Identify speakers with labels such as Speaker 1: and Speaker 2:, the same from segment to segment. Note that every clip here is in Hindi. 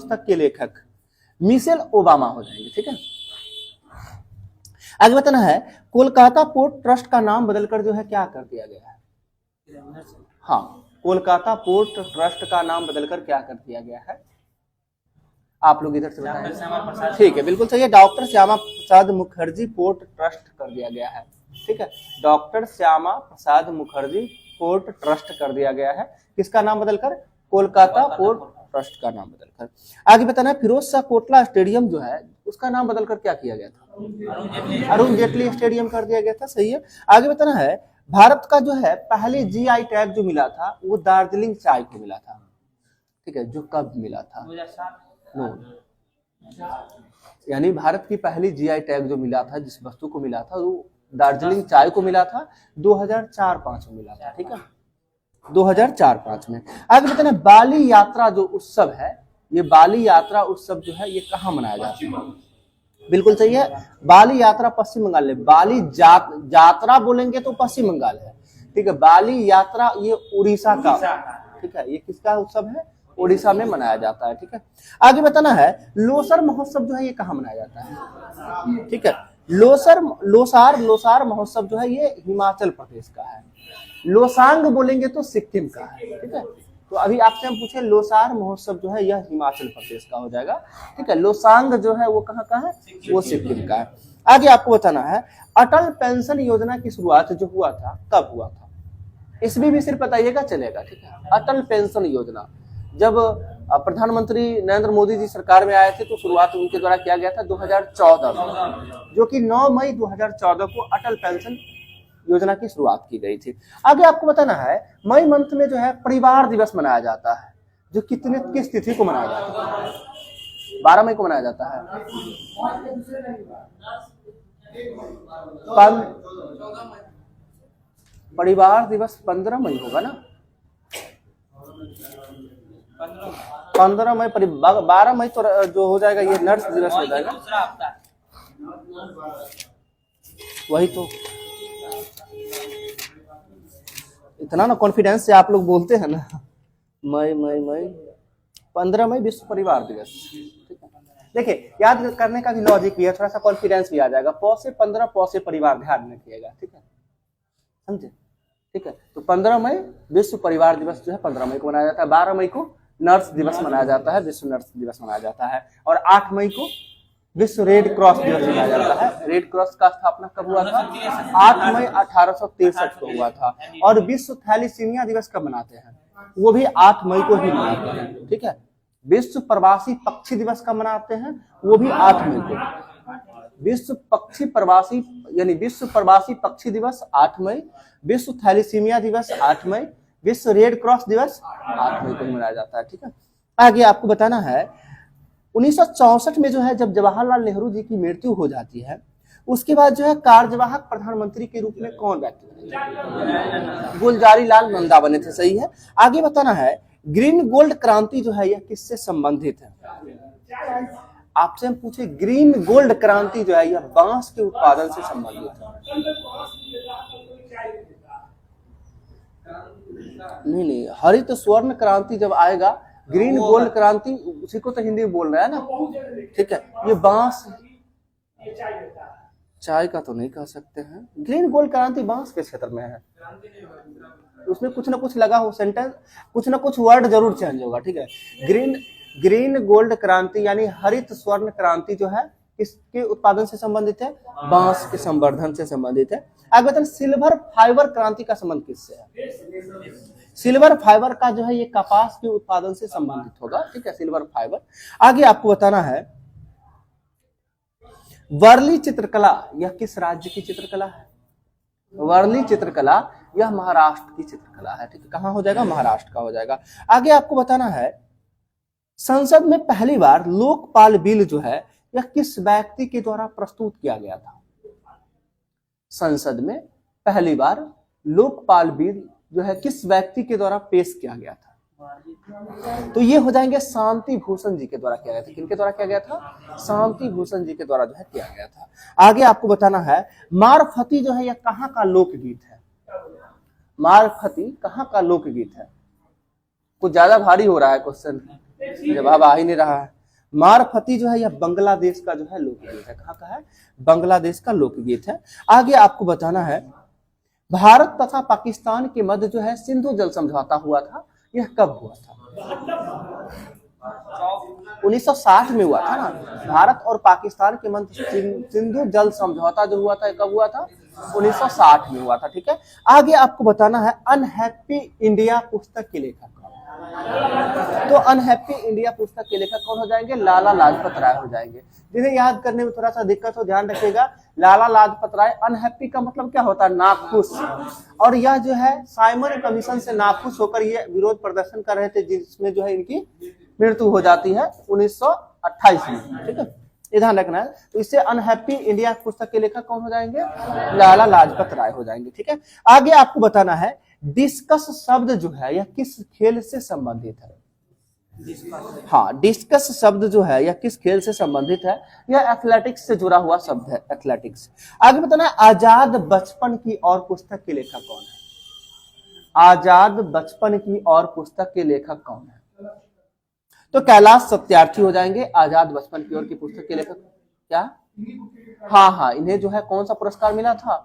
Speaker 1: पुस्तक के लेखक मिशेल ओबामा हो जाएंगे। ठीक है, आगे बताना है कोलकाता पोर्ट ट्रस्ट का नाम बदलकर जो है क्या कर दिया गया है। हाँ, कोलकाता पोर्ट ट्रस्ट का नाम बदलकर क्या कर दिया गया है, आप लोग इधर से बताएं। ठीक है, बिल्कुल सही है, doctor Shyama Prasad Mukherjee port trust कर दिया गया है। ठीक है, doctor Shyama Prasad Mukherjee port trust कर दिया गया है, किसका नाम बदलकर, कोलकाता पोर्ट ट्रस्ट का नाम बदलकर। आगे बताना है फिरोज शाह कोटला स्टेडियम जो है उसका नाम बदलकर क्या किया गया था, अरुण जेटली स्टेडियम कर दिया गया था। सही है, आगे बताना है भारत का जो है पहले जीआई टैग जो मिला था वो दार्जिलिंग चाय को मिला था। ठीक है, जो कब मिला था, यानी भारत की पहली जीआई टैग जो मिला था, जिस वस्तु को मिला था वो दार्जिलिंग चाय को मिला था, 2004-05 में मिला था। ठीक है, 2004-05 में। आगे बताना बाली यात्रा जो उत्सव है, ये बाली यात्रा उत्सव जो है ये कहाँ मनाया जाता है, बिल्कुल सही है, बाली यात्रा पश्चिम बंगाल में। बाली यात्रा बोलेंगे तो पश्चिम बंगाल है। ठीक है, बाली यात्रा ये उड़ीसा का, ठीक है, ये किसका उत्सव है, उड़ीसा में मनाया जाता है। ठीक है, आगे बताना है लोसर महोत्सव जो है ये कहाँ मनाया जाता है। ठीक है, लोसार महोत्सव जो है ये हिमाचल प्रदेश का है। लोसांग बोलेंगे तो सिक्किम का है। ठीक है, तो अभी आपसे हम पूछे लोसार महोत्सव जो है यह हिमाचल प्रदेश का हो जाएगा। ठीक है, लोसांग जो है वो कहाँ का है, वो सिक्किम का है। आगे आपको बताना है अटल पेंशन योजना की शुरुआत जो हुआ था कब हुआ था, इसमें भी सिर्फ बताइएगा चलेगा। ठीक है, अटल पेंशन योजना जब प्रधानमंत्री नरेंद्र मोदी जी सरकार में आए थे तो शुरुआत उनके द्वारा किया गया था 2014 में, जो कि 9 मई 2014 को अटल पेंशन योजना की शुरुआत की गई थी। आगे आपको बताना है मई मंथ में जो है परिवार दिवस मनाया जाता है, जो किस तिथि को मनाया जाता है, 12 मई को मनाया जाता है। परिवार दिवस 15 मई होगा ना, 15 मई, 12 मई तो जो हो जाएगा ये नर्स दिवस हो जाएगा, वही तो। इतना ना कॉन्फिडेंस से आप लोग बोलते हैं ना, मई 15 मई विश्व परिवार दिवस। ठीक है, देखिए याद करने का भी लॉजिक भी है, थोड़ा सा कॉन्फिडेंस भी आ जाएगा। पौ से 15, पौ से परिवार, ध्यान रखिएगा। ठीक है, समझे। ठीक है, तो 15 मई विश्व परिवार दिवस जो है 15 मई को मनाया जाता है। 12 मई को नर्स दिवस मनाया जाता है, विश्व नर्स दिवस मनाया जाता है। और 8 मई को विश्व रेड क्रॉस दिवस मनाया जाता है। रेड क्रॉस का स्थापना कब हुआ था, 8 मई 1863 को हुआ था। और विश्व थैलीसीमिया दिवस कब मनाते हैं, वो भी 8 मई को ही मनाते हैं। ठीक है, विश्व प्रवासी पक्षी दिवस कब मनाते हैं, वो भी 8 मई को। विश्व पक्षी प्रवासी यानी विश्व प्रवासी पक्षी दिवस 8 मई, विश्व थैलीसीमिया दिवस 8 मई, विश्व रेड क्रॉस दिवस 8 मई को मनाया जाता है। ठीक है, आगे आपको बताना है 1964 में जो है जब जवाहरलाल नेहरू जी की मृत्यु हो जाती है, उसके बाद जो है कार्यवाहक प्रधानमंत्री के रूप में कौन व्यक्ति बने, गुलजारी लाल नंदा बने थे। सही है, आगे बताना है ग्रीन गोल्ड क्रांति जो है यह किससे संबंधित है, आपसे हम पूछे ग्रीन गोल्ड क्रांति जो है यह बांस के उत्पादन से संबंधित है। नहीं, हरित स्वर्ण क्रांति जब आएगा, ग्रीन गोल्ड क्रांति उसी को तो हिंदी में बोल रहा है ना। ठीक है, ये बांस, चाय का तो नहीं कह सकते हैं। ग्रीन गोल्ड क्रांति बांस के क्षेत्र में है, उसमें कुछ ना कुछ लगा हो सेंटेंस, कुछ ना कुछ वर्ड जरूर चेंज होगा। ठीक है, ग्रीन गोल्ड क्रांति यानी हरित स्वर्ण क्रांति जो है किसके उत्पादन से संबंधित है, बांस के संवर्धन से संबंधित है। आगे बताएं सिल्वर फाइबर क्रांति का संबंध किससे है, सिल्वर फाइबर का जो है ये कपास के उत्पादन से संबंधित होगा। ठीक है, सिल्वर फाइबर। आगे आपको बताना है वर्ली चित्रकला यह किस राज्य की चित्रकला है, वर्ली चित्रकला यह महाराष्ट्र की चित्रकला है। ठीक है, कहां हो जाएगा, महाराष्ट्र का हो जाएगा। आगे आपको बताना है संसद में पहली बार लोकपाल बिल जो है यह किस व्यक्ति के द्वारा प्रस्तुत किया गया था, संसद में पहली बार लोकपाल बिल जो है किस व्यक्ति के द्वारा पेश किया गया था, तो ये हो जाएंगे शांति भूषण जी के द्वारा किया गया था। किनके द्वारा किया गया था, शांति भूषण जी के द्वारा जो है किया गया था। आगे आपको बताना है मारफती जो है यह कहाँ का लोकगीत है, मारफती कहाँ का लोकगीत है। कुछ ज्यादा भारी हो रहा है क्वेश्चन, जवाब आ ही नहीं रहा है। मारफती जो है यह बांग्लादेश का जो है लोकगीत है। कहाँ का है? बांग्लादेश का लोकगीत है। आगे आपको बताना है भारत तथा पाकिस्तान के मध्य जो है सिंधु जल समझौता हुआ था, यह कब हुआ था? 1960 में हुआ था ना। भारत और पाकिस्तान के मध्य सिंधु जल समझौता जो हुआ था कब हुआ था? 1960 में हुआ था। ठीक है, आगे आपको बताना है अनहैप्पी इंडिया पुस्तक के लेखक कौन? तो अनहैप्पी इंडिया पुस्तक के लेखक कौन हो जाएंगे? लाला लाजपत राय हो जाएंगे। जिन्हें याद करने में थोड़ा सा दिक्कत हो ध्यान रखिएगा, लाला लाजपत राय, अनहैप्पी का मतलब क्या होता है? नाखुश। और यह जो है साइमन कमीशन से नाखुश होकर ये विरोध प्रदर्शन कर रहे थे, जिसमें जो है इनकी मृत्यु हो जाती है 1928 में। ठीक है, ये ध्यान रखना है। तो इससे अनहैप्पी इंडिया पुस्तक के लेखक कौन हो जाएंगे? लाला लाजपत राय हो जाएंगे। ठीक है, आगे आपको बताना है डिस्कस शब्द जो है यह किस खेल से संबंधित है? हाँ, डिस्कस शब्द जो है यह किस खेल से संबंधित है? यह एथलेटिक्स से जुड़ा हुआ शब्द है, एथलेटिक्स। आगे बताना है आजाद बचपन की और पुस्तक के लेखक कौन है? आजाद बचपन की और पुस्तक के लेखक कौन है? तो कैलाश सत्यार्थी हो जाएंगे आजाद बचपन की ओर की पुस्तक के लेखक। क्या? हाँ, इन्हें जो है कौन सा पुरस्कार मिला था?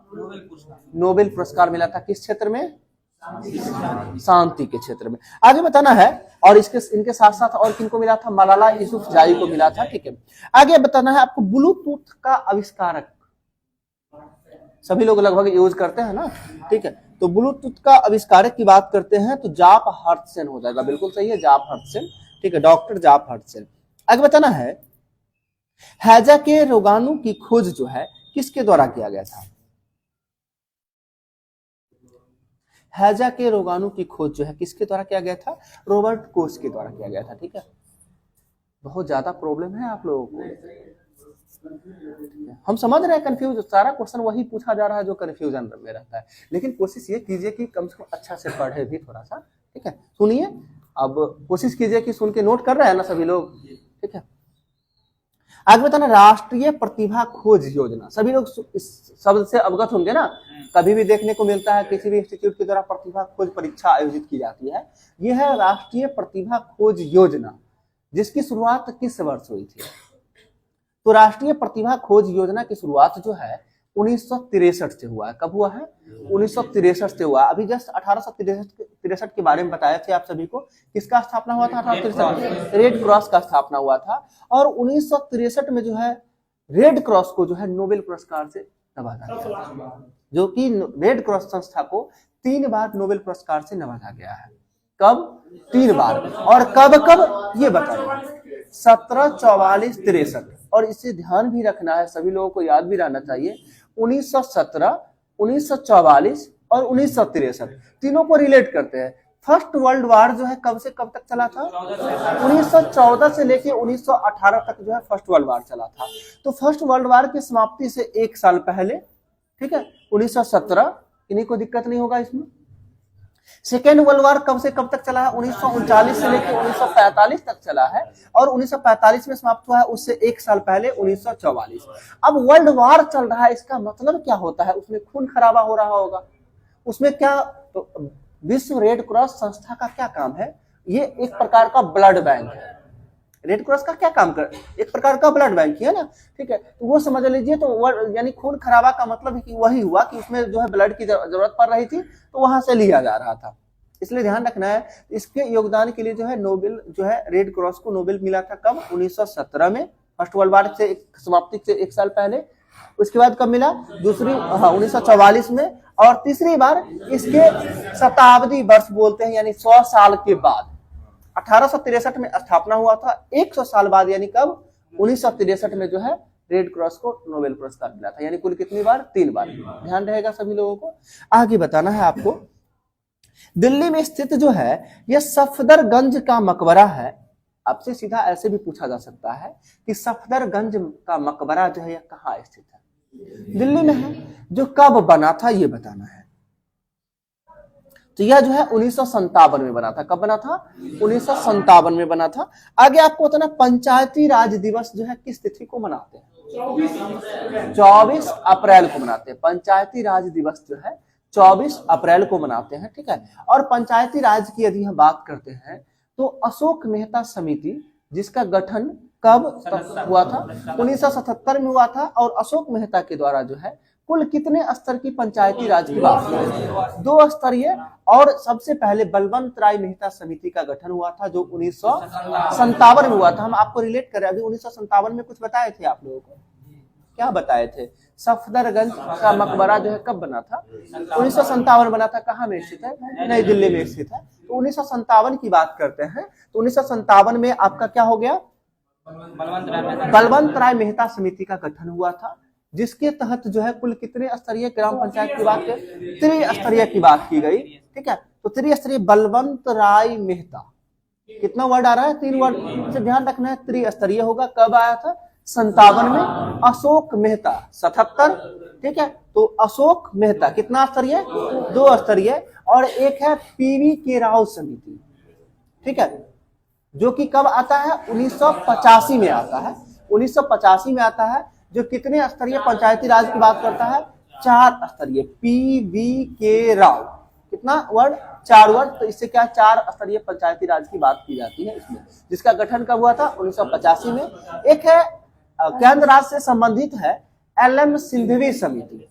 Speaker 1: नोबेल पुरस्कार मिला था। किस क्षेत्र में? शांति के क्षेत्र में। आगे बताना है, और इनके साथ साथ और किनको मिला था? मलाला यूसुफजाई को मिला था। ठीक है, आगे बताना है आपको ब्लूटूथ का आविष्कारक। सभी लोग लगभग यूज करते हैं ना। ठीक है, तो ब्लूटूथ का आविष्कारक की बात करते हैं तो जाप हर्टसेन हो जाएगा। बिल्कुल सही है, जाप हर्टसेन। ठीक है, डॉक्टर जाप हर्टसेन। आगे बताना है हैजा के रोगाणु की खोज जो है किसके द्वारा किया गया था? हैजा के रोगाणु की खोज जो है किसके द्वारा किया गया था? रॉबर्ट कोच के द्वारा किया गया था। ठीक है, बहुत ज्यादा प्रॉब्लम है आप लोगों को, हम समझ रहे हैं कंफ्यूज, सारा क्वेश्चन वही पूछा जा रहा है जो कंफ्यूजन में रहता है, लेकिन कोशिश ये कीजिए कि कम से कम अच्छा से पढ़े भी थोड़ा सा। ठीक है, सुनिए, अब कोशिश कीजिए कि सुन के नोट कर रहे हैं ना सभी लोग। ठीक है, आगे बताना राष्ट्रीय प्रतिभा खोज योजना। सभी लोग इस शब्द से अवगत होंगे ना, कभी भी देखने को मिलता है किसी भी इंस्टीट्यूट के द्वारा प्रतिभा खोज परीक्षा आयोजित की जाती है। यह है राष्ट्रीय प्रतिभा खोज योजना, जिसकी शुरुआत किस वर्ष हुई थी? तो राष्ट्रीय प्रतिभा खोज योजना की शुरुआत जो है 1963 से हुआ है। कब हुआ है? 1963 से हुआ। अभी जस्ट 1863 के बारे में बताए थे आप सभी को। किसका स्थापना हुआ था? 1863 रेड क्रॉस का स्थापना हुआ था। और 1963 में जो है रेड क्रॉस को जो है नोबेल पुरस्कार से नवाजा गया, जो कि रेड क्रॉस संस्था को 3 बार नोबेल पुरस्कार से नवाजा गया है। कब? 3 बार। और कब कब ये बताइए? 1744, 63। और इसे ध्यान भी रखना है, सभी लोगों को याद भी रहना चाहिए। 1917, 1944 और 1963 तीनों को रिलेट करते हैं। फर्स्ट वर्ल्ड वार जो है कब से कब तक चला था? 1914 से लेके 1918 तक जो है फर्स्ट वर्ल्ड वार चला था। तो फर्स्ट वर्ल्ड वार की समाप्ति से 1 साल पहले, ठीक है, 1917, इन्हीं को दिक्कत नहीं होगा इसमें। सेकेंड वर्ल्ड वार कब से कब तक चला है? 1939 से लेकर 1945 तक चला है। और 1945 में समाप्त हुआ है, उससे 1 साल पहले 1944। अब वर्ल्ड वार चल रहा है, इसका मतलब क्या होता है? उसमें खून खराबा हो रहा होगा। उसमें क्या, तो विश्व रेड क्रॉस संस्था का क्या काम है? ये एक प्रकार का ब्लड बैंक है। रेड क्रॉस का क्या काम कर? एक प्रकार का ब्लड बैंक है ना। ठीक है, तो वो समझ लीजिए। तो यानी खून खराबा का मतलब है कि वही हुआ कि उसमें जो है ब्लड की जरूरत पड़ रही थी, तो वहां से लिया जा रहा था। इसलिए ध्यान रखना है, इसके योगदान के लिए जो है नोबेल जो है रेड क्रॉस को नोबेल मिला था। कब? 1917 में, फर्स्ट वर्ल्ड वार से समाप्ति से 1 साल पहले। उसके बाद कब मिला? दूसरी 1944 में। और तीसरी बार इसके शताब्दी वर्ष बोलते हैं, यानी 100 साल के बाद 1863 में स्थापना हुआ था। 100 साल बाद यानी कब? 1963 में जो है रेड क्रॉस को नोबेल पुरस्कार मिला था। यानी कुल कितनी बार? 3 बार। ध्यान रहेगा सभी लोगों को। आगे बताना है आपको, दिल्ली में स्थित जो है यह सफदरगंज का मकबरा है। आपसे सीधा ऐसे भी पूछा जा सकता है कि सफदरगंज का मकबरा जो है यह कहाँ स्थित है? दिल्ली में है। जो कब बना था ये बताना है। तो यह जो है 1957 में बना था। कब बना था? 1957 में बना था। आगे आपको बताना, पंचायती राज दिवस जो है किस तिथि को मनाते हैं? 24 अप्रैल को मनाते हैं। पंचायती राज दिवस जो है 24 अप्रैल को मनाते हैं। ठीक है, और पंचायती राज की यदि हम बात करते हैं तो अशोक मेहता समिति, जिसका गठन कब हुआ था? 1977 में हुआ था। और अशोक मेहता के द्वारा जो है कुल कितने स्तर की पंचायती राज की बात की गई? 2 स्तरीय। और सबसे पहले बलवंत राय मेहता समिति का गठन हुआ था जो 1957 में हुआ था। हम आपको रिलेट करें, अभी 1957 में कुछ बताए थे आप लोगों को, क्या बताए थे? सफदरगंज का मकबरा जो है कब बना था? 1957 बना था। कहाँ में स्थित है? नई दिल्ली में स्थित है। तो 1957 की बात करते हैं तो 1957 में आपका क्या हो गया? बलवंत राय मेहता समिति का गठन हुआ था, जिसके तहत जो है कुल कितने स्तरीय ग्राम पंचायत की बात, त्रिस्तरीय की बात की गई। ठीक है, तो त्रिस्तरीय बलवंत राय मेहता, कितना वर्ड आ रहा है? 3 वर्ड से ध्यान रखना है। त्रिस्तरीय होगा। कब आया था? 57 में। अशोक मेहता 77। ठीक है, तो अशोक मेहता कितना स्तरीय? 2 स्तरीय। और एक है पीवी के राव समिति, ठीक है, जो कि कब आता है? 1985 में आता है। 1985 में आता है, जो कितने स्तरीय पंचायती राज की बात करता है? 4 स्तरीय। पीवी के राव, कितना वर्ड? 4 वर्ड। तो इससे क्या 4 स्तरीय पंचायती राज की बात की जाती है इसमें, जिसका गठन कब हुआ था? 1985 में। एक है केंद्र राज्य से संबंधित है एल.एम. सिंघवी समिति,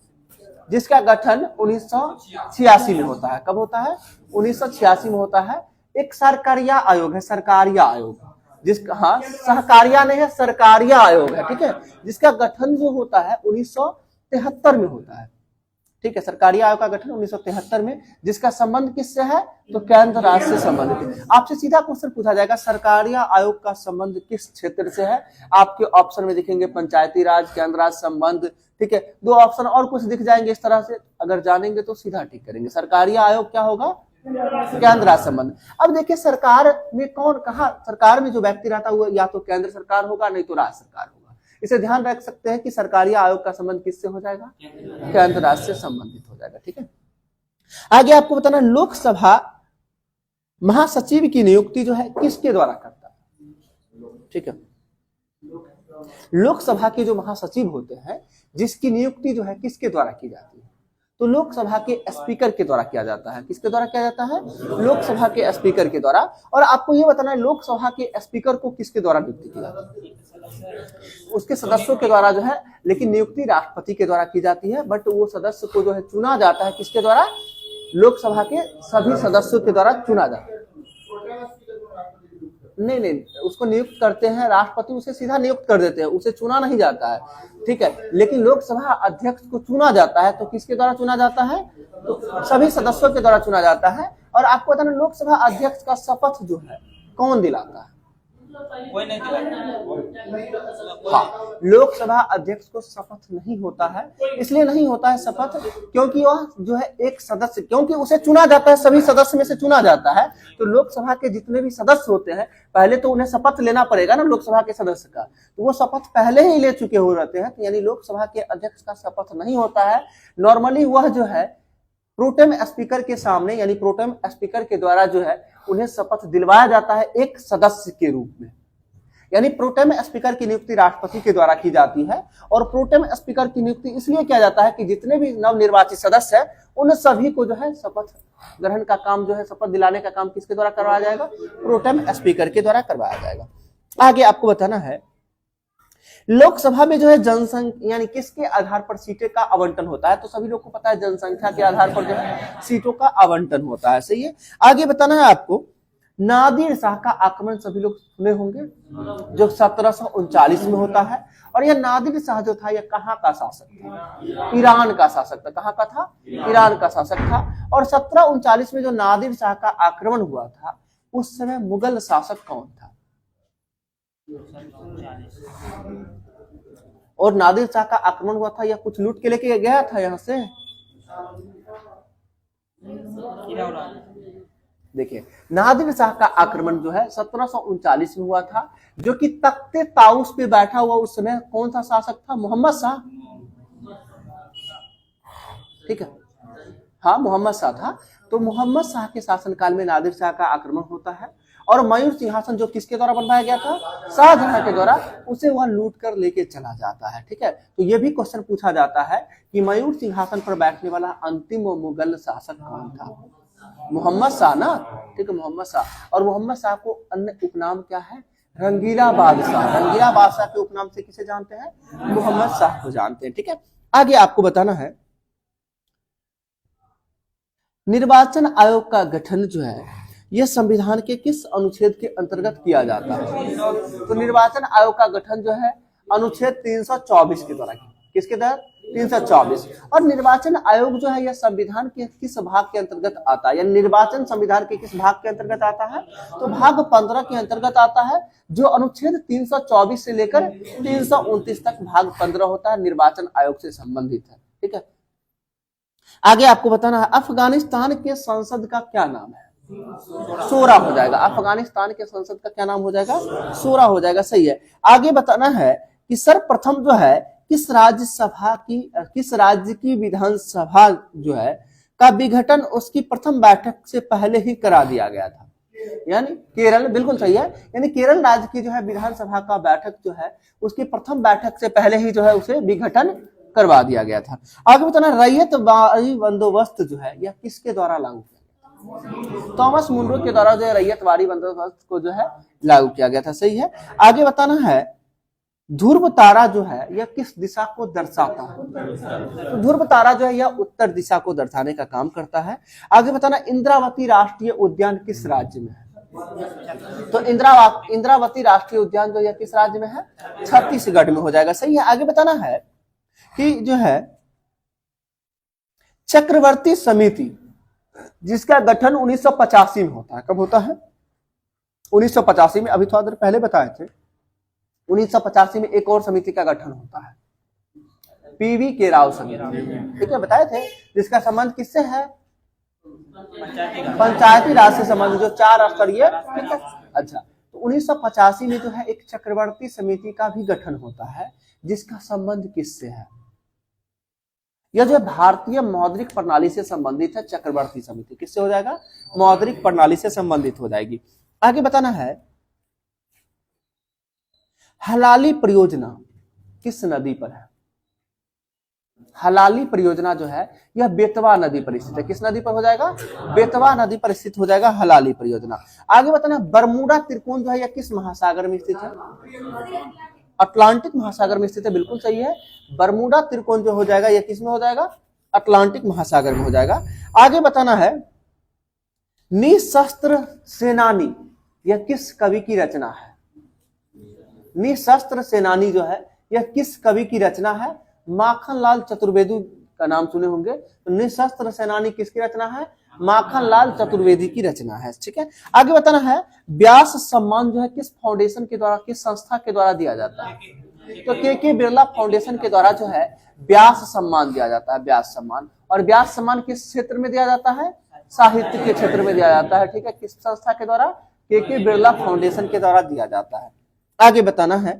Speaker 1: जिसका गठन 1986 में होता है। कब होता है? 1986 में होता है। एक सरकारिया आयोग है, सरकारिया आयोग, जिसका, हाँ, सहकारिया नहीं है, सरकारिया आयोग है। ठीक है, जिसका गठन जो होता है 1973 में होता है। ठीक है, सरकारी आयोग का गठन 1973 में, जिसका संबंध किससे है? तो केंद्र राज्य से संबंधित। आपसे सीधा क्वेश्चन पूछा जाएगा, सरकारी आयोग का संबंध किस क्षेत्र से है? आपके ऑप्शन में दिखेंगे पंचायती राज, केंद्र राज्य संबंध। ठीक है, 2 ऑप्शन और कुछ दिख जाएंगे इस तरह से, अगर जानेंगे तो सीधा ठीक करेंगे। सरकारी आयोग क्या होगा? केंद्र राज्य संबंध। अब देखिए, सरकार में कौन, कहा सरकार में जो व्यक्ति रहता है या तो केंद्र सरकार होगा, नहीं तो राज्य सरकार होगा। इसे ध्यान रख सकते हैं कि सरकारी आयोग का संबंध किससे हो जाएगा? केंद्र राज्य से संबंधित हो जाएगा। ठीक है, आगे आपको बताना, लोकसभा महासचिव की नियुक्ति जो है किसके द्वारा करता है? ठीक है, लोकसभा के जो महासचिव होते हैं, जिसकी नियुक्ति जो है किसके द्वारा की जाती है? तो लोकसभा के स्पीकर के द्वारा किया जाता है। किसके द्वारा किया जाता है? लोकसभा के स्पीकर के द्वारा। और आपको यह बताना है, लोकसभा के स्पीकर को किसके द्वारा नियुक्ति की जाती है? उसके सदस्यों के द्वारा जो है, लेकिन नियुक्ति राष्ट्रपति के द्वारा की जाती है। बट वो सदस्य को जो है चुना जाता है किसके द्वारा? लोकसभा के सभी सदस्यों के द्वारा चुना जाता है। नहीं, उसको नियुक्त करते हैं राष्ट्रपति, उसे सीधा नियुक्त कर देते हैं, उसे चुना नहीं जाता है। ठीक है, लेकिन लोकसभा अध्यक्ष को चुना जाता है। तो किसके द्वारा चुना जाता है? तो सभी सदस्यों के द्वारा चुना जाता है। और आपको बताना, लोकसभा अध्यक्ष का शपथ जो है कौन दिलाता है? कोई नहीं दिलाता। हाँ, लोकसभा अध्यक्ष को शपथ नहीं होता है। इसलिए नहीं होता है शपथ क्योंकि वह जो है एक सदस्य, क्योंकि उसे चुना जाता है, सभी सदस्य में से चुना जाता है। तो लोकसभा के जितने भी सदस्य होते हैं, पहले तो उन्हें शपथ लेना पड़ेगा ना लोकसभा के सदस्य का, तो वो शपथ पहले ही ले चुके हो रहते हैं। यानी लोकसभा के अध्यक्ष का शपथ नहीं होता है। नॉर्मली वह जो है प्रोटेम स्पीकर के सामने, यानी प्रोटेम स्पीकर के द्वारा जो है उन्हें शपथ दिलवाया जाता है एक सदस्य के रूप में। यानी प्रोटेम स्पीकर की नियुक्ति राष्ट्रपति के द्वारा की जाती है। और प्रोटेम स्पीकर की नियुक्ति इसलिए किया जाता है कि जितने भी नवनिर्वाचित सदस्य हैं, उन सभी को जो है शपथ ग्रहण का काम जो है, शपथ दिलाने का काम किसके द्वारा करवाया जाएगा? प्रोटेम स्पीकर के द्वारा करवाया जाएगा। आगे आपको बताना है, लोकसभा में जो है जनसंख्या, यानी किसके आधार पर सीटें का आवंटन होता है? तो सभी लोग को पता है, जनसंख्या के आधार पर जो है सीटों का आवंटन होता है। सही है, आगे बताना है आपको, नादिर शाह का आक्रमण सभी लोग सुने होंगे, जो 1739 में होता है। और यह नादिर शाह जो था, यह कहाँ का शासक था? ईरान का शासक था। कहाँ का था? ईरान का शासक था। और 1739 में जो नादिर शाह का आक्रमण हुआ था, उस समय मुगल शासक कौन था? और नादिर शाह का आक्रमण हुआ था या कुछ लूट के लेके गया था यहाँ से? देखिए, नादिर शाह का आक्रमण जो है 1739 में हुआ था, जो कि तख्ते ताउस पे बैठा हुआ उस समय कौन सा शासक था? मोहम्मद शाह। ठीक है, हाँ, मोहम्मद शाह था। तो मोहम्मद शाह के शासनकाल में नादिर शाह का आक्रमण होता है। और मयूर सिंहासन जो किसके द्वारा बनवाया गया था? शाहजहां के द्वारा, उसे वह लूट कर लेके चला जाता है। ठीक है, तो यह भी क्वेश्चन पूछा जाता है कि मयूर सिंहासन पर बैठने वाला अंतिम मुगल शासक कौन था? मोहम्मद शाह ना। ठीक है, मोहम्मद शाह। और मोहम्मद शाह को अन्य उपनाम क्या है? रंगीला बादशाह। रंगीला बादशाह के उपनाम से किसे जानते हैं? मोहम्मद शाह को जानते हैं। ठीक है, आगे आपको बताना है निर्वाचन आयोग का गठन जो है यह संविधान के किस अनुच्छेद के अंतर्गत किया जाता है? तो निर्वाचन आयोग का गठन जो है अनुच्छेद 324 के द्वारा। किसके तहत? 324। और निर्वाचन आयोग जो है यह संविधान के किस भाग के अंतर्गत आता है? या निर्वाचन संविधान के किस भाग के अंतर्गत आता है? तो भाग 15 के अंतर्गत आता है, जो अनुच्छेद 324 से लेकर 329 तक भाग 15 होता है, निर्वाचन आयोग से संबंधित है। ठीक है, आगे आपको बताना है अफगानिस्तान के संसद का क्या नाम है? शोरा हो जाएगा। अफगानिस्तान के संसद का क्या नाम हो जाएगा? शोरा हो जाएगा। सही है। आगे बताना है कि सर्वप्रथम जो है किस राज्य की विधानसभा जो है का विघटन उसकी प्रथम बैठक से पहले ही करा दिया गया था? यानी केरल। बिल्कुल सही है। यानी केरल राज्य की जो है विधानसभा का बैठक जो है उसकी प्रथम बैठक से पहले ही जो है उसे विघटन करवा दिया गया था। आगे बताना रैयतवाड़ी बंदोबस्त जो है यह किसके द्वारा लागू किया गया? थॉमस मुनरो के द्वारा जो है रैयतवाड़ी बंदोबस्त को जो है लागू किया गया था। सही है। आगे बताना है ध्रुव तारा जो है यह किस दिशा को दर्शाता है? तो ध्रुव तारा जो है यह उत्तर दिशा को दर्शाने का काम करता है। आगे बताना इंद्रावती राष्ट्रीय उद्यान किस राज्य में है? तो इंद्रावती राष्ट्रीय उद्यान जो है किस राज्य में है? छत्तीसगढ़ में हो जाएगा। सही है। आगे बताना है कि जो है चक्रवर्ती समिति जिसका गठन 1985 में होता है। कब होता है? 1985 में। अभी थोड़ा देर पहले बताए थे 1985 में एक और समिति का गठन होता है, पीवी के राव समिति। ठीक है, बताए थे, जिसका संबंध किससे है? पंचायती राज से संबंध, जो 4 स्तरीय। ठीक है। अच्छा, तो 1985 में जो है एक चक्रवर्ती समिति का भी गठन होता है, जिसका संबंध किससे है? यह जो भारतीय मौद्रिक प्रणाली से संबंधित है। चक्रवर्ती समिति किससे हो जाएगा? मौद्रिक प्रणाली से संबंधित हो जाएगी। आगे बताना है हलाली परियोजना किस नदी पर है? हलाली परियोजना जो है यह बेतवा नदी पर स्थित है। किस नदी पर हो जाएगा? बेतवा नदी पर स्थित हो जाएगा हलाली परियोजना। आगे बताना बरमूडा त्रिकोण जो है यह किस महासागर में स्थित है? अटलांटिक महासागर में स्थित है। बिल्कुल सही है। बरमूडा त्रिकोण जो हो जाएगा यह किस में हो जाएगा? अटलांटिक महासागर में हो जाएगा। आगे बताना है निशस्त्र सेनानी यह किस कवि की रचना है? निशस्त्र सेनानी जो है यह किस कवि की रचना है? माखनलाल चतुर्वेदी का नाम सुने होंगे। तो निशस्त्र सेनानी किसकी रचना है? माखनलाल चतुर्वेदी की रचना है। ठीक है। आगे बताना है व्यास सम्मान जो है किस फाउंडेशन के द्वारा, किस संस्था के द्वारा दिया जाता है? तो के बिरला फाउंडेशन के द्वारा जो है व्यास सम्मान दिया जाता है। व्यास सम्मान। और व्यास सम्मान किस क्षेत्र में दिया जाता है? साहित्य के क्षेत्र में दिया जाता है। ठीक है। किस संस्था के द्वारा? के बिरला फाउंडेशन के द्वारा दिया जाता है। आगे बताना है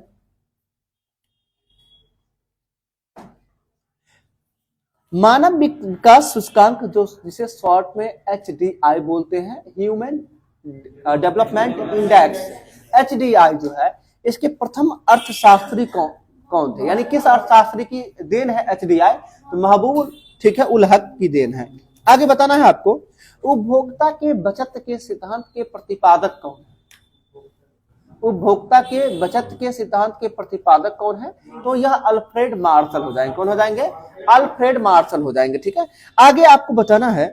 Speaker 1: मानव विकास सूचकांक जो जिसे शॉर्ट में HDI बोलते हैं, ह्यूमन डेवलपमेंट इंडेक्स, HDI जो है इसके प्रथम अर्थशास्त्री कौन थे? यानी किस अर्थशास्त्री की देन है HDI? तो महबूब, ठीक है, उल हक की देन है। आगे बताना है आपको उपभोक्ता के बचत के सिद्धांत के प्रतिपादक कौन है? उपभोक्ता के बचत के सिद्धांत के प्रतिपादक कौन है? तो यह अल्फ्रेड मार्शल हो जाएंगे। कौन हो जाएंगे? अल्फ्रेड मार्शल हो जाएंगे। ठीक है। आगे आपको बताना है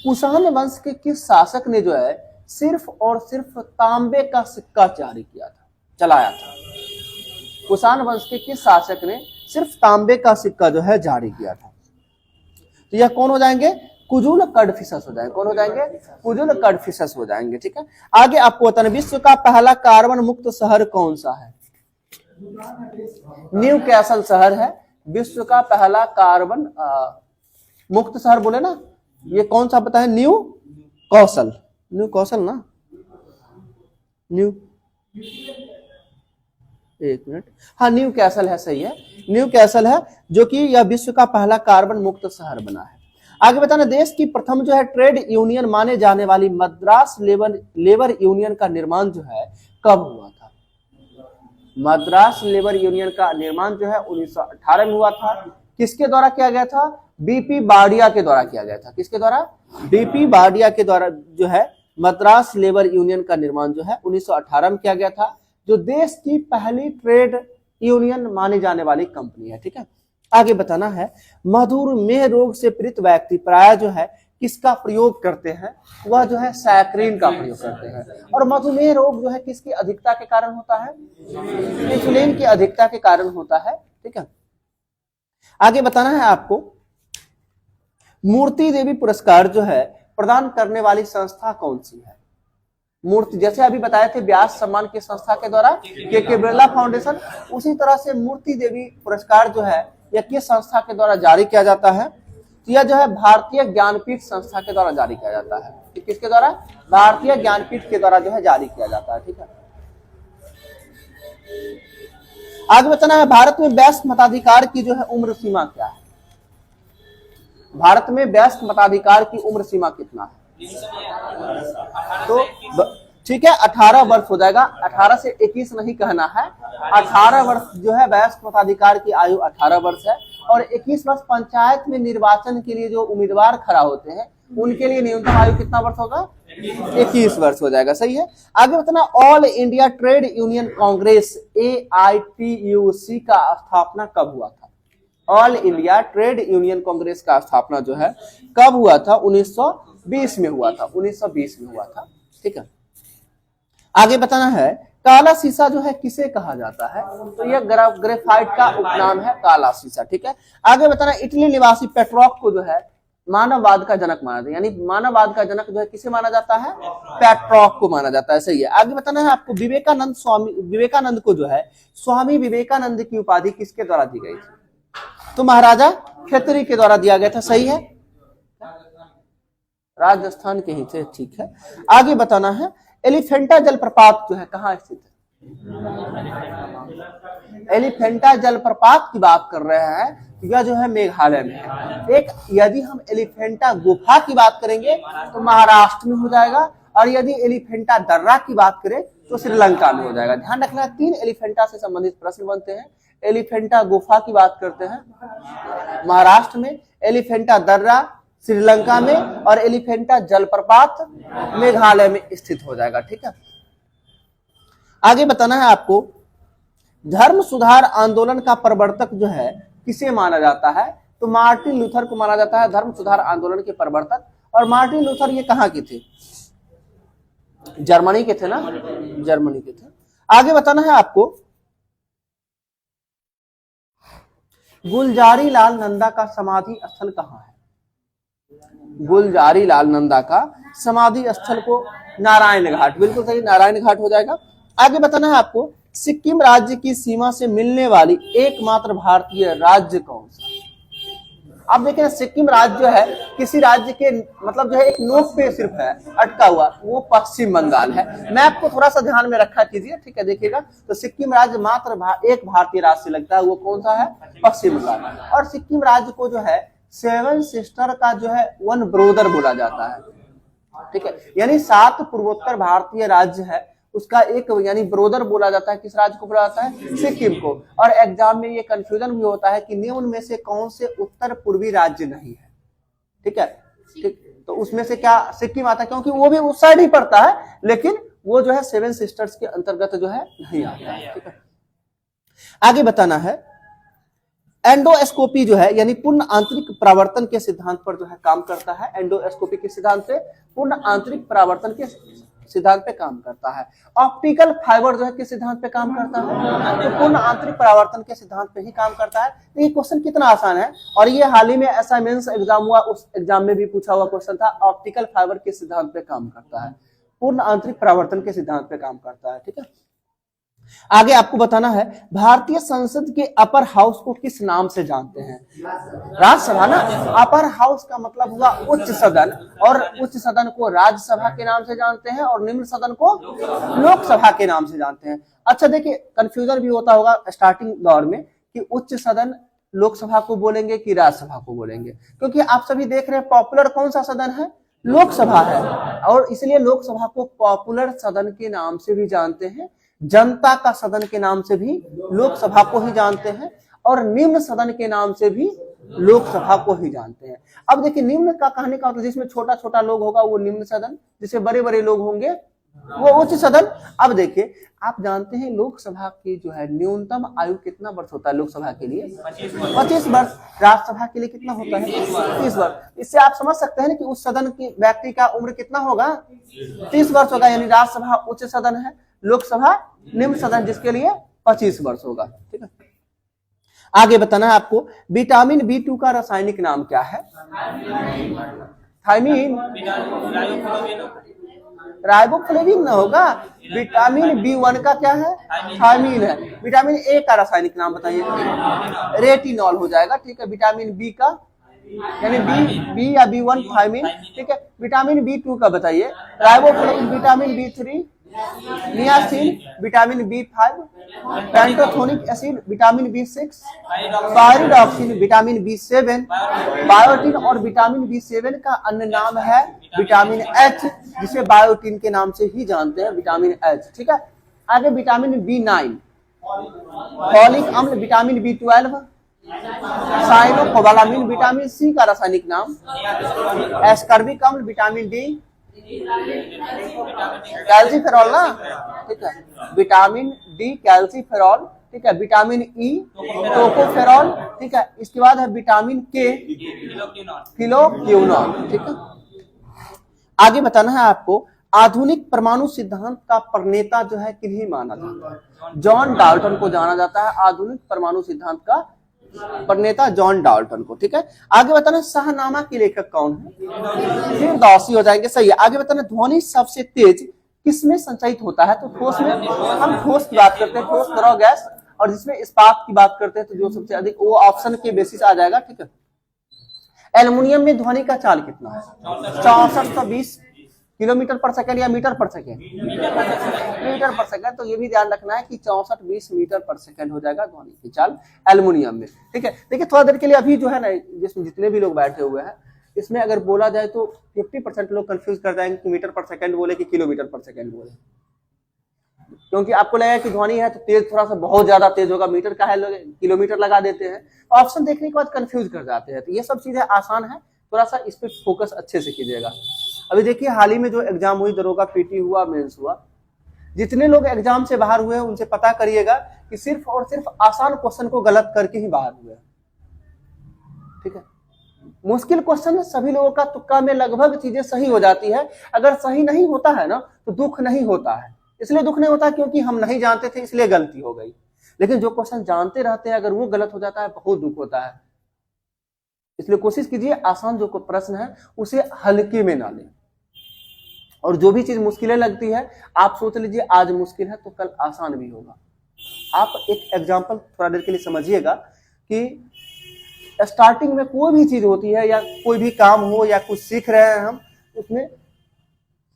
Speaker 1: कुषाण वंश के किस शासक ने जो है सिर्फ और सिर्फ तांबे का सिक्का जारी किया था, चलाया था? कुषाण वंश के किस शासक ने सिर्फ तांबे का सिक्का जो है जारी किया था? तो यह कौन हो जाएंगे? कुजुल कडफिसस हो जाएंगे। कौन हो जाएंगे? कुजुल कडफिसस हो जाएंगे। ठीक है। आगे आपको बताना विश्व का पहला कार्बन मुक्त शहर कौन सा है? न्यू कैसल शहर है विश्व का पहला कार्बन मुक्त शहर। बोले ना, ये कौन सा पता है? न्यू कौशल। न्यू कौशल ना, न्यू, एक मिनट, हाँ न्यू कैसल है। सही है, न्यू कैसल है जो कि यह विश्व का पहला कार्बन मुक्त शहर बना है। आगे बताना देश की प्रथम जो है ट्रेड यूनियन माने जाने वाली मद्रास लेबर यूनियन का निर्माण जो है कब हुआ था? मद्रास लेबर यूनियन का निर्माण जो है 1918 में हुआ था। किसके द्वारा किया गया था? बीपी बाडिया के द्वारा किया गया था। किसके द्वारा? बीपी बाडिया के द्वारा जो है मद्रास लेबर यूनियन का निर्माण जो है 1918 में किया गया था, जो देश की पहली ट्रेड यूनियन मानी जाने वाली कंपनी है। ठीक है, आगे बताना है, मधुमेह रोग से पीड़ित व्यक्ति प्राय जो है किसका प्रयोग करते हैं, वह जो है सैकरीन का प्रयोग करते हैं। और मधुमेह रोग जो है किसकी अधिकता के कारण होता है, इंसुलिन की अधिकता के कारण होता है। ठीक है, आगे बताना है आपको, मूर्ति देवी पुरस्कार जो है प्रदान करने वाली संस्था कौन सी है। मूर्ति, जैसे अभी बताए थे व्यास सम्मान की संस्था के द्वारा के बिरला फाउंडेशन, उसी तरह से मूर्ति देवी पुरस्कार जो है यह किस संस्था के द्वारा जारी किया जाता है, तो यह जो है भारतीय ज्ञानपीठ संस्था के द्वारा जारी किया जाता है। किसके द्वारा, भारतीय ज्ञानपीठ के द्वारा जो है जारी किया जाता है। ठीक है, आगे बताना है, भारत में वयस्क मताधिकार की जो है उम्र सीमा क्या है। भारत में वयस्क मताधिकार की उम्र सीमा कितना है, तो ठीक है 18 वर्ष हो जाएगा, 18 से 21 नहीं कहना है, 18 वर्ष जो है वयस्क मताधिकार की आयु 18 वर्ष है। और 21 वर्ष पंचायत में निर्वाचन के लिए जो उम्मीदवार खड़ा होते हैं उनके लिए न्यूनतम आयु कितना वर्ष होगा, 21 वर्ष हो जाएगा। सही है, आगे बताना, all India trade union Congress AITUC का स्थापना कब हुआ था। All India trade union Congress का स्थापना जो है कब हुआ था, 1920 में हुआ था, 1920 में हुआ था। ठीक है, आगे बताना है, काला शीशा जो है किसे कहा जाता है, तो यह ग्रेफाइट का उपनाम है काला शीशा। ठीक है, आगे बताना, इटली निवासी पेट्रोक को जो है मानववाद का जनक माना जाता है, यानी मानववाद का जनक जो है किसे माना जाता है, पेट्रोक को माना जाता है। सही है, आगे बताना है आपको, विवेकानंद को जो है स्वामी विवेकानंद की उपाधि किसके द्वारा दी गई थी, तो महाराजा खेतरी के द्वारा दिया गया था। सही है, राजस्थान के ही थे। ठीक है, आगे बताना है, एलिफेंटा जलप्रपात जो है कहाँ स्थित है। एलिफेंटा जलप्रपात की बात कर रहे हैं, यह जो है मेघालय में है। एक, यदि हम एलिफेंटा गुफा की बात करेंगे तो महाराष्ट्र में हो जाएगा, और यदि एलिफेंटा दर्रा की बात करें तो श्रीलंका में हो जाएगा। ध्यान रखना, 3 एलिफेंटा से संबंधित प्रश्न बनते हैं। एलिफेंटा गुफा की बात करते हैं महाराष्ट्र में, एलिफेंटा दर्रा श्रीलंका में, और एलिफेंटा जलप्रपात मेघालय में स्थित हो जाएगा। ठीक है, आगे बताना है आपको, धर्म सुधार आंदोलन का प्रवर्तक जो है किसे माना जाता है, तो मार्टिन लूथर को माना जाता है धर्म सुधार आंदोलन के प्रवर्तक। और मार्टिन लूथर ये कहाँ के थे, जर्मनी के थे ना, जर्मनी के थे। आगे बताना है आपको, गुलजारी लाल नंदा का समाधि स्थल कहाँ है। गुलजारी लाल नंदा का समाधि स्थल को नारायण घाट, बिल्कुल सही, नारायण घाट हो जाएगा। आगे बताना है आपको, सिक्किम राज्य की सीमा से मिलने वाली एकमात्र भारतीय राज्य कौन सा। अब देखें, सिक्किम राज्य जो है किसी राज्य के मतलब जो है एक नोक पे सिर्फ है अटका हुआ, वो पश्चिम बंगाल है। मैप को थोड़ा सा ध्यान में रखा कीजिए। ठीक है, देखिएगा, तो सिक्किम राज्य मात्र एक भारतीय राज्य से लगता है, वो कौन सा है, पश्चिम बंगाल। और सिक्किम राज्य को जो है 7 सिस्टर का जो है 1 ब्रोदर बोला जाता है। ठीक है, यानी 7 पूर्वोत्तर भारतीय राज्य है, उसका एक यानी ब्रोदर बोला जाता है। किस राज्य को बोला जाता है, सिक्किम को। और एग्जाम में ये कंफ्यूजन भी होता है कि निम्न में से कौन से उत्तर पूर्वी राज्य नहीं है। ठीक है, ठीक, तो उसमें से क्या सिक्किम आता है, क्योंकि वो भी उस साइड ही पड़ता है, लेकिन वो जो है 7 सिस्टर्स के अंतर्गत जो है नहीं आता है। ठीक है, आगे बताना है, एंडोस्कोपी जो है यानी पूर्ण आंतरिक परावर्तन के सिद्धांत पर जो है काम करता है। एंडोस्कोपी के सिद्धांत से पूर्ण आंतरिक परावर्तन के सिद्धांत पे काम करता है। ऑप्टिकल फाइबर जो है किस सिद्धांत पे काम करता है, तो पूर्ण आंतरिक परावर्तन के सिद्धांत पे ही काम करता है। तो ये क्वेश्चन कितना आसान है, और ये हाल ही में असाइनमेंट्स एग्जाम हुआ, उस एग्जाम में भी पूछा हुआ क्वेश्चन था। ऑप्टिकल फाइबर के सिद्धांत पे काम करता है, पूर्ण आंतरिक परावर्तन के सिद्धांत पे काम करता है। ठीक है, आगे आपको बताना है, भारतीय संसद के अपर हाउस को किस नाम से जानते हैं, राज्यसभा ना। अपर हाउस का मतलब हुआ उच्च सदन, और उच्च सदन को राज्यसभा के नाम से जानते हैं, और निम्न सदन को लोकसभा के नाम से जानते हैं। अच्छा देखिए, कंफ्यूजन भी होता होगा स्टार्टिंग दौर में कि उच्च सदन लोकसभा को बोलेंगे कि राज्यसभा को बोलेंगे, क्योंकि आप सभी देख रहे हैं पॉपुलर कौन सा सदन है, लोकसभा है, और इसलिए लोकसभा को पॉपुलर सदन के नाम से भी जानते हैं, जनता का सदन के नाम से भी लोकसभा को ही जानते हैं, और निम्न सदन के नाम से भी लोकसभा को ही जानते हैं। अब देखिए निम्न का कहने का मतलब जिसमें छोटा छोटा लोग होगा वो निम्न सदन, जिसमें बड़े बड़े लोग होंगे वो उच्च सदन। अब देखिए आप जानते हैं लोकसभा की जो है न्यूनतम आयु कितना वर्ष होता है लोकसभा के लिए? 25 वर्ष। राज्यसभा के लिए कितना होता है? 30 वर्ष। इससे आप समझ सकते हैं कि उस सदन की व्यक्ति का उम्र कितना होगा? 30 वर्ष होगा। यानी राज्यसभा उच्च सदन है, लोकसभा निम्न सदन, जिसके लिए 25 वर्ष होगा। ठीक है, आगे बताना है आपको विटामिन B2 का रासायनिक नाम क्या है? थायमीन, राइबोफ्लेविन ना होगा। विटामिन B1 का क्या है? थायमीन है। विटामिन A का रासायनिक नाम बताइए? रेटिनॉल हो जाएगा। ठीक है, विटामिन B का यानी बी या B1 थायमीन। ठीक है, विटामिन B2 का बताइए? Riboflavin, vitamin B3 niacin, vitamin B5 pantothenic acid, vitamin B6 pyridoxine, vitamin B7 biotin, और विटामिन B7 का अन्य नाम है विटामिन H, जिसे बायोटिन के नाम से ही जानते हैं, विटामिन H। ठीक है, आगे विटामिन B9 फॉलिक अम्ल, vitamin B12 cyanocobalamin, vitamin C का रासायनिक नाम एस्कॉर्बिक अम्ल, विटामिन D कैल्सीफेरॉल ना। ठीक है, विटामिन D कैल्सीफेरॉल। ठीक है, विटामिन E टोकोफेरॉल। ठीक है, इसके बाद है विटामिन K फिलोक्विनोल। ठीक है, आगे बताना है आपको आधुनिक परमाणु सिद्धांत का प्रणेता जो है किन्हीं माना जाता है? जॉन डाल्टन को जाना जाता है आधुनिक परमाणु सिद्धांत का प्रणेता, जॉन डाल्टन को। ठीक है, आगे बताना शाहनामा के लेखक कौन है? फिरदौसी हो जाएंगे। सही है। आगे बताना ध्वनि सबसे तेज किसमें संचारित होता है? तो ठोस में। हम ठोस की बात करते हैं, ठोस द्रव गैस, और जिसमें इस्पात की बात करते हैं तो जो सबसे अधिक वो ऑप्शन के बेसिस आ जाएगा। ठीक है, एल्युमिनियम में ध्वनि का चाल कितना है? 6420 किलोमीटर पर सेकंड या मीटर पर सेकंड? मीटर पर सेकंड। तो ये भी ध्यान रखना है कि 6420 मीटर पर सेकंड हो जाएगा ध्वनि की चाल एल्युमिनियम में। ठीक है, देखिए थोड़ा देर के लिए अभी जो है ना, जिसमें जितने भी लोग बैठे हुए हैं इसमें अगर बोला जाए तो 50% लोग कंफ्यूज कर जाएंगे कि मीटर पर सेकंड बोले कि किलोमीटर पर सेकंड बोले, क्योंकि आपको लगेगा कि ध्वनि है तो तेज थोड़ा सा बहुत ज्यादा तेज होगा, मीटर का है लोग किलोमीटर लगा देते हैं, ऑप्शन देखने के बाद कंफ्यूज कर जाते हैं। तो ये सब चीजें आसान है, थोड़ा सा इस पे फोकस अच्छे से कीजिएगा। अभी देखिए हाल ही में जो एग्जाम हुई, दरोगा पीटी हुआ, मेंस हुआ, जितने लोग एग्जाम से बाहर हुए हैं उनसे पता करिएगा कि सिर्फ और सिर्फ आसान क्वेश्चन को गलत करके ही बाहर हुए। ठीक है, मुश्किल क्वेश्चन सभी लोगों का तुक्का में लगभग चीजें सही हो जाती है। अगर सही नहीं होता है ना तो दुख नहीं होता है। इसलिए दुख नहीं होता क्योंकि हम नहीं जानते थे इसलिए गलती हो गई, लेकिन जो क्वेश्चन जानते रहते हैं अगर वो गलत हो जाता है बहुत दुख होता है। इसलिए कोशिश कीजिए आसान जो प्रश्न है उसे हल्के में ना लें, और जो भी चीज मुश्किलें लगती है आप सोच लीजिए आज मुश्किल है तो कल आसान भी होगा। आप एक एग्जांपल थोड़ा देर के लिए समझिएगा कि स्टार्टिंग में कोई भी चीज होती है या कोई भी काम हो या कुछ सीख रहे हैं हम, उसमें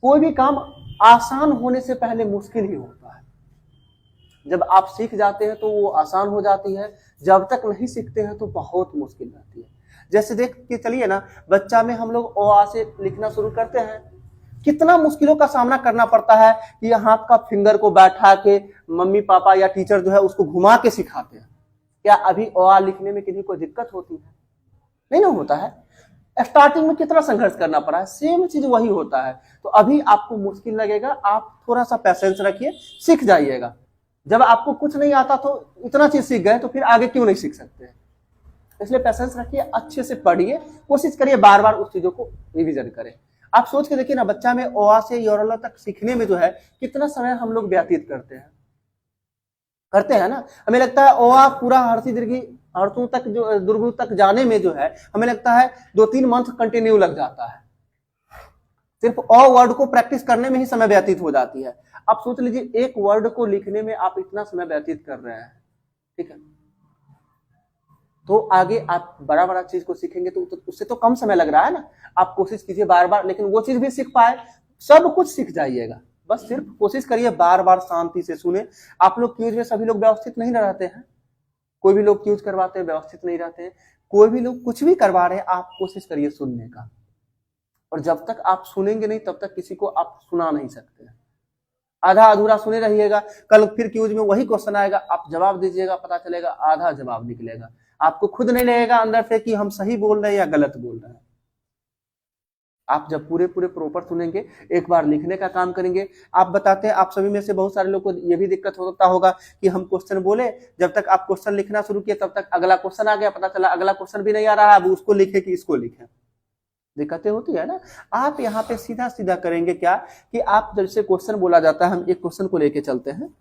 Speaker 1: कोई भी काम आसान होने से पहले मुश्किल ही होता है। जब आप सीख जाते हैं तो वो आसान हो जाती है, जब तक नहीं सीखते हैं तो बहुत मुश्किल रहती है। जैसे देख के चलिए ना, बच्चा में हम लोग ओ आ से लिखना शुरू करते हैं, कितना मुश्किलों का सामना करना पड़ता है कि हाथ का फिंगर को बैठा के मम्मी पापा या टीचर जो है उसको घुमा के सिखाते हैं। क्या अभी ओ आ लिखने में किसी को दिक्कत होती है? नहीं ना होता है। स्टार्टिंग में कितना संघर्ष करना पड़ा है, सेम चीज वही होता है। तो अभी आपको मुश्किल लगेगा, आप थोड़ा सा पैसेंस रखिए, सीख जाइएगा। जब आपको कुछ नहीं आता तो इतना चीज सीख गए तो फिर आगे क्यों नहीं सीख सकते? इसलिए पैसेंस रखिए, अच्छे से पढ़िए, कोशिश करिए बार बार उस चीजों को रिविजन करें। आप सोच के देखिए ना, बच्चा में ओ आ से योरला तक सीखने में जो है कितना समय हम लोग व्यतीत करते हैं ना। हमें लगता है ओ आ पूरा हर्षी दीर्घी अर्थों तक जो दुर्गु तक जाने में जो है हमें लगता है 2-3 मंथ कंटिन्यू लग जाता है। सिर्फ ओ वर्ड को प्रैक्टिस करने में ही समय व्यतीत हो जाती है। आप सोच लीजिए एक वर्ड को लिखने में आप इतना समय व्यतीत कर रहे हैं, ठीक है, तो आगे आप बड़ा बड़ा चीज को सीखेंगे तो उससे तो कम समय लग रहा है ना। आप कोशिश कीजिए बार बार, लेकिन वो चीज भी सीख पाए, सब कुछ सीख जाइएगा। बस सिर्फ कोशिश करिए बार बार शांति से सुने। आप लोग क्यूज में सभी लोग व्यवस्थित नहीं रहते हैं, कोई भी लोग क्यूज करवाते हैं व्यवस्थित नहीं रहते हैं, कोई भी लोग कुछ भी करवा रहे हैं, आप कोशिश करिए सुनने का। और जब तक आप सुनेंगे नहीं तब तक किसी को आप सुना नहीं सकते। आधा अधूरा सुने रहिएगा, कल फिर क्यूज में वही क्वेश्चन आएगा, आप जवाब दीजिएगा, पता चलेगा आधा जवाब निकलेगा। आपको खुद नहीं लगेगा अंदर से कि हम सही बोल रहे हैं या गलत बोल रहे हैं। आप जब पूरे प्रॉपर सुनेंगे, एक बार लिखने का काम करेंगे। आप बताते हैं, आप सभी में से बहुत सारे लोग को ये भी दिक्कत होता होगा कि हम क्वेश्चन बोले, जब तक आप क्वेश्चन लिखना शुरू किए तब तक अगला क्वेश्चन आ गया, पता चला अगला क्वेश्चन भी नहीं आ रहा है, अब उसको लिखे कि इसको लिखे। दिक्कतें होती है ना। आप यहाँ पे सीधा सीधा करेंगे क्या कि आप जैसे क्वेश्चन बोला जाता है, हम एक क्वेश्चन को लेके चलते हैं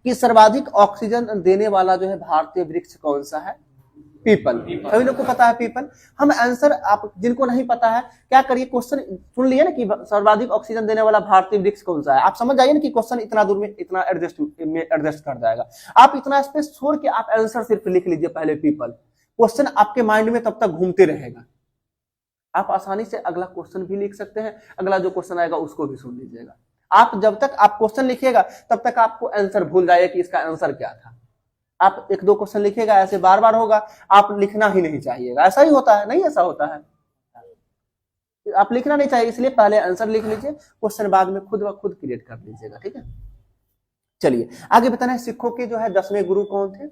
Speaker 1: कि सर्वाधिक ऑक्सीजन देने वाला जो है भारतीय वृक्ष कौन सा है? पीपल। सभी लोग को पता है पीपल। हम आंसर, आप जिनको नहीं पता है क्या करिए, क्वेश्चन सुन लिए ना कि सर्वाधिक ऑक्सीजन देने वाला भारतीय वृक्ष कौन सा है, आप समझ जाइए ना कि क्वेश्चन इतना दूर में इतना एडजस्ट कर जाएगा। आप इतना स्पेस छोड़ के आप आंसर सिर्फ लिख लीजिए पहले पीपल। क्वेश्चन आपके माइंड में तब तक घूमते रहेगा। आप आसानी से अगला क्वेश्चन भी लिख सकते हैं, अगला जो क्वेश्चन आएगा उसको भी सुन लीजिएगा। आप जब तक आप क्वेश्चन लिखिएगा तब तक आपको आंसर भूल जाइए कि इसका आंसर क्या था। आप एक दो क्वेश्चन लिखिएगा, ऐसे बार बार होगा, आप लिखना ही नहीं चाहिएगा। ऐसा ही होता है, नहीं ऐसा होता है? आप लिखना नहीं चाहिए, इसलिए पहले आंसर लिख लीजिए, क्वेश्चन बाद में खुद ब खुद क्रिएट कर लीजिएगा। ठीक है, चलिए आगे बताना है। सिखों के जो है 10वें गुरु कौन थे?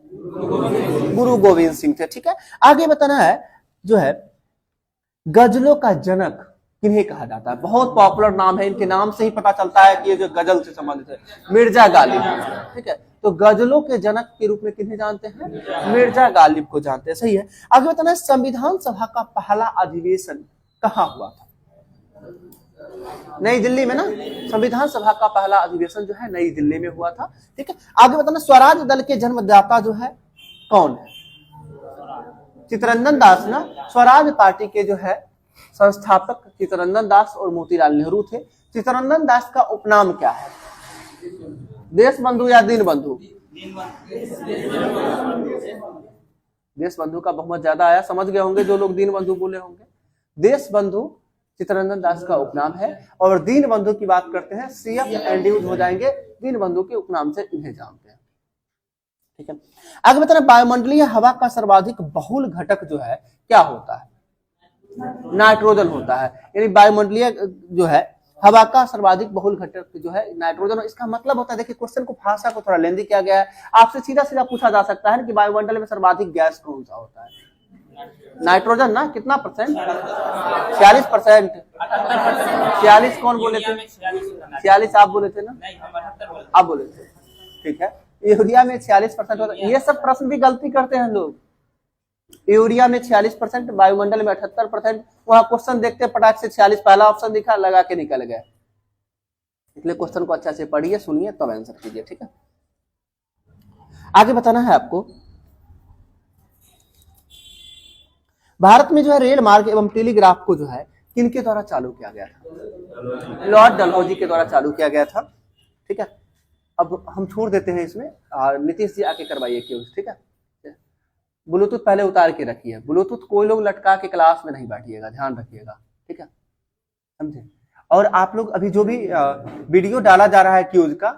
Speaker 1: गुरु गोविंद सिंह थे। ठीक है, आगे बताना है जो है गजलों का जनक किन्हें कहा जाता है? बहुत पॉपुलर नाम है, इनके नाम से ही पता चलता है कि ये जो गजल से संबंधित है, मिर्जा गालिब। ठीक है, तो गजलों के जनक के रूप में किन्हें जानते हैं? मिर्जा गालिब को जानते हैं। सही है। आगे बताना है संविधान सभा का पहला अधिवेशन कहाँ हुआ था? नई दिल्ली में ना। संविधान सभा का पहला अधिवेशन जो है नई दिल्ली में हुआ था। ठीक है, आगे बताना स्वराज दल के जन्मदाता जो है कौन है? चित्तरंजन दास ना। स्वराज पार्टी के जो है संस्थापक चित्तरंजन दास और मोतीलाल नेहरू थे। चित्तरंजन दास का उपनाम क्या है? देश बंधु या दीन बंधु? देश बंधु का बहुमत ज्यादा आया, समझ गए होंगे जो लोग दीन बंधु बोले होंगे। देश बंधु चित्तरंजन दास का उपनाम है। और दीन बंधु की बात करते हैं, सीएफ एंड्यूज हो जाएंगे, दीन बंधु के उपनाम से इन्हें जानते हैं। ठीक है, आगे बताना वायुमंडलीय हवा का सर्वाधिक बहुल घटक जो है क्या होता है? नाइट्रोजन होता है। यानी वायुमंडलीय जो है हवा का सर्वाधिक बहुल घटक जो है नाइट्रोजन। इसका मतलब होता है, देखिए क्वेश्चन को भाषा को थोड़ा लेंदी किया गया है, आपसे सीधा सीधा पूछा जा सकता है कि वायुमंडल में सर्वाधिक गैस कौन सा होता है? नाइट्रोजन ना। कितना परसेंट? 46%। 46 कौन बोले थे? 46 आप बोले थे ना? आप बोले थे। ठीक है, यूरिया में 46% होता है। ये सब प्रश्न भी गलती करते हैं लोग। यूरिया में 46%, वायुमंडल में 78%। वहां क्वेश्चन देखते पटाख से 46 पहला ऑप्शन दिखा, लगा के निकल गए। इसलिए क्वेश्चन को अच्छा से पढ़िए, सुनिए, तब आंसर कीजिए। ठीक है, आगे बताना है आपको भारत में जो है रेल मार्ग एवं टेलीग्राफ को जो है किनके द्वारा चालू किया गया था? लॉर्ड डलहौजी के द्वारा चालू किया गया था। ठीक है, अब हम छोड़ देते हैं इसमें, नीतीश जी आके करवाइए क्यों। ठीक है, ब्लूटूथ पहले उतार के रखिए। ब्लूटूथ कोई लोग लटका के क्लास में नहीं बैठिएगा, ध्यान रखिएगा। ठीक है, समझे। और आप लोग अभी जो भी वीडियो डाला जा रहा है क्यूज का,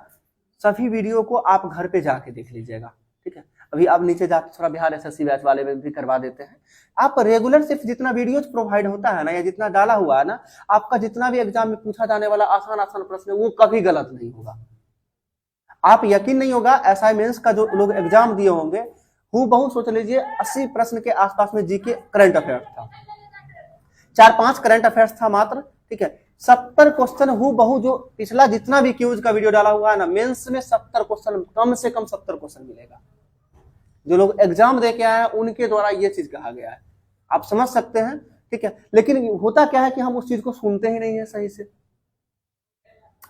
Speaker 1: सभी वीडियो को आप घर पे जाके देख लीजिएगा। ठीक है, अभी आप नीचे जाके थोड़ा बिहार एसएससी बैच वाले में भी करवा देते हैं। आप रेगुलर सिर्फ जितना वीडियो प्रोवाइड होता है ना, या जितना डाला हुआ है ना, आपका जितना भी एग्जाम में पूछा जाने वाला आसान आसान प्रश्न है वो कभी गलत नहीं होगा। आप यकीन नहीं होगा, असाइनमेंट्स का जो लोग एग्जाम दिए होंगे, हूबहू सोच लीजिए 80 प्रश्न के आसपास में जीके करंट अफेयर्स था, 4-5 करंट अफेयर्स था मात्र। ठीक है, 70 क्वेश्चन हूबहू जो पिछला जितना भी क्यूज का वीडियो डाला हुआ है ना, मेंस में 70 क्वेश्चन, कम से कम 70 क्वेश्चन मिलेगा। जो लोग एग्जाम दे के आए हैं उनके द्वारा ये चीज कहा गया है, आप समझ सकते हैं। ठीक है, लेकिन होता क्या है कि हम उस चीज को सुनते ही नहीं है सही से।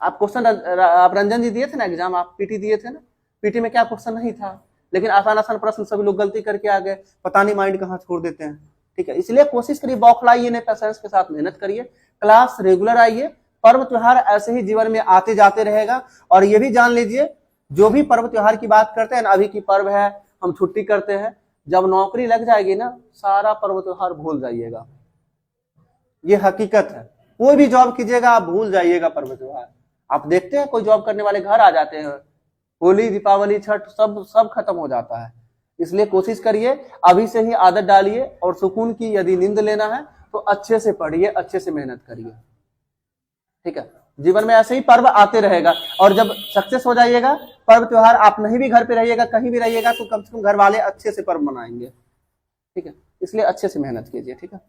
Speaker 1: आप क्वेश्चन, आप रंजन जी दिए थे ना एग्जाम, आप पीटी दिए थे ना, पीटी में क्या क्वेश्चन नहीं था, लेकिन आसान आसान प्रश्न सभी लोग गलती करके आ गए, पता नहीं माइंड कहाँ छोड़ देते हैं। ठीक है, इसलिए कोशिश करिए, बौखलाइए नहीं, पेशेंस के साथ मेहनत करिए, क्लास रेगुलर आइए। पर्व त्योहार ऐसे ही जीवन में आते जाते रहेगा। और ये भी जान लीजिए, जो भी पर्व त्योहार की बात करते हैं ना, अभी की पर्व है, हम छुट्टी करते हैं, जब नौकरी लग जाएगी ना, सारा पर्व त्योहार भूल जाइएगा। ये हकीकत है, कोई भी जॉब कीजिएगा आप भूल जाइएगा पर्व त्योहार। आप देखते हैं कोई जॉब करने वाले घर आ जाते हैं, होली, दीपावली, छठ सब खत्म हो जाता है। इसलिए कोशिश करिए, अभी से ही आदत डालिए। और सुकून की यदि नींद लेना है तो अच्छे से पढ़िए, अच्छे से मेहनत करिए। ठीक है, जीवन में ऐसे ही पर्व आते रहेगा। और जब सक्सेस हो जाइएगा, पर्व त्योहार, आप नहीं भी घर पे रहिएगा, कहीं भी रहिएगा, तो कम से कम घर वाले अच्छे से पर्व मनाएंगे। ठीक है, इसलिए अच्छे से मेहनत कीजिए। ठीक है,